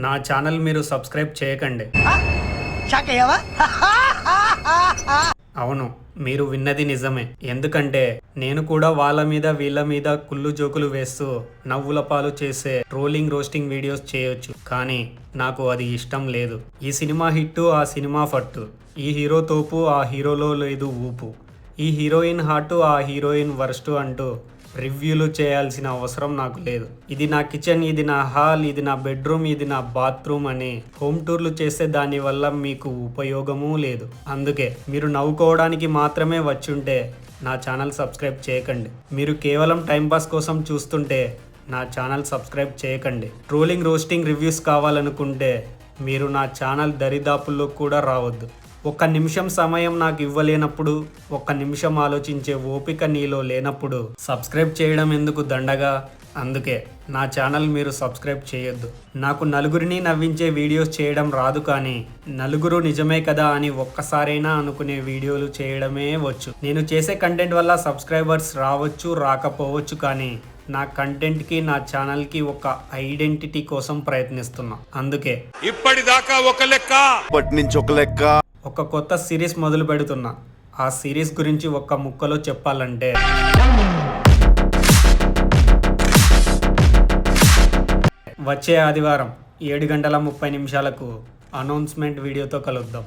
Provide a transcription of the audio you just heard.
నా ఛానల్ మీరు సబ్స్క్రైబ్ చేయకండి. అవును, మీరు విన్నది నిజమే. ఎందుకంటే నేను కూడా వాళ్ళ మీద వీళ్ళ మీద కుళ్ళు జోకులు వేస్తూ నవ్వుల పాలు చేసే ట్రోలింగ్ రోస్టింగ్ వీడియోస్ చేయొచ్చు, కానీ నాకు అది ఇష్టం లేదు. ఈ సినిమా హిట్టు, ఆ సినిమా ఫట్టు, ఈ హీరో తోపు, ఆ హీరోలో లేదు ఊపు, ఈ హీరోయిన్ హాటు, ఆ హీరోయిన్ వర్స్ట్ అంటూ రివ్యూలు చేయాల్సిన అవసరం నాకు లేదు. ఇది నా కిచెన్, ఇది నా హాల్, ఇది నా బెడ్రూమ్, ఇది నా బాత్రూమ్ అని హోమ్ టూర్లు చేస్తే దానివల్ల మీకు ఉపయోగమూ లేదు. అందుకే మీరు నవ్వుకోవడానికి మాత్రమే వచ్చుంటే నా ఛానల్ సబ్స్క్రైబ్ చేయకండి. మీరు కేవలం టైంపాస్ కోసం చూస్తుంటే నా ఛానల్ సబ్స్క్రైబ్ చేయకండి. ట్రోలింగ్ రోస్టింగ్ రివ్యూస్ కావాలనుకుంటే మీరు నా ఛానల్ దరిదాపుల్లో కూడా రావద్దు. ఒక్క నిమిషం సమయం నాకు ఇవ్వలేనప్పుడు, ఒక్క నిమిషం ఆలోచించే ఓపిక నీలో లేనప్పుడు సబ్స్క్రైబ్ చేయడం ఎందుకు దండగా? అందుకే నా ఛానల్ మీరు సబ్స్క్రైబ్ చేయొద్దు. నాకు నలుగురిని నవ్వించే వీడియోస్ చేయడం రాదు, కానీ నలుగురు నిజమే కదా అని ఒక్కసారైనా అనుకునే వీడియోలు చేయడమే వచ్చు. నేను చేసే కంటెంట్ వల్ల సబ్స్క్రైబర్స్ రావచ్చు, రాకపోవచ్చు, కానీ నా కంటెంట్కి, నా ఛానల్కి ఒక ఐడెంటిటీ కోసం ప్రయత్నిస్తున్నా. అందుకే ఇప్పటిదాకా ఒక లెక్క, ఇప్పటి నుంచి ఒక లెక్క. ఒక కొత్త సిరీస్ మొదలు పెడుతున్నా. ఆ సిరీస్ గురించి ఒక్క ముక్కలో చెప్పాలంటే, వచ్చే ఆదివారం 7:30 అనౌన్స్మెంట్ వీడియోతో కలుద్దాం.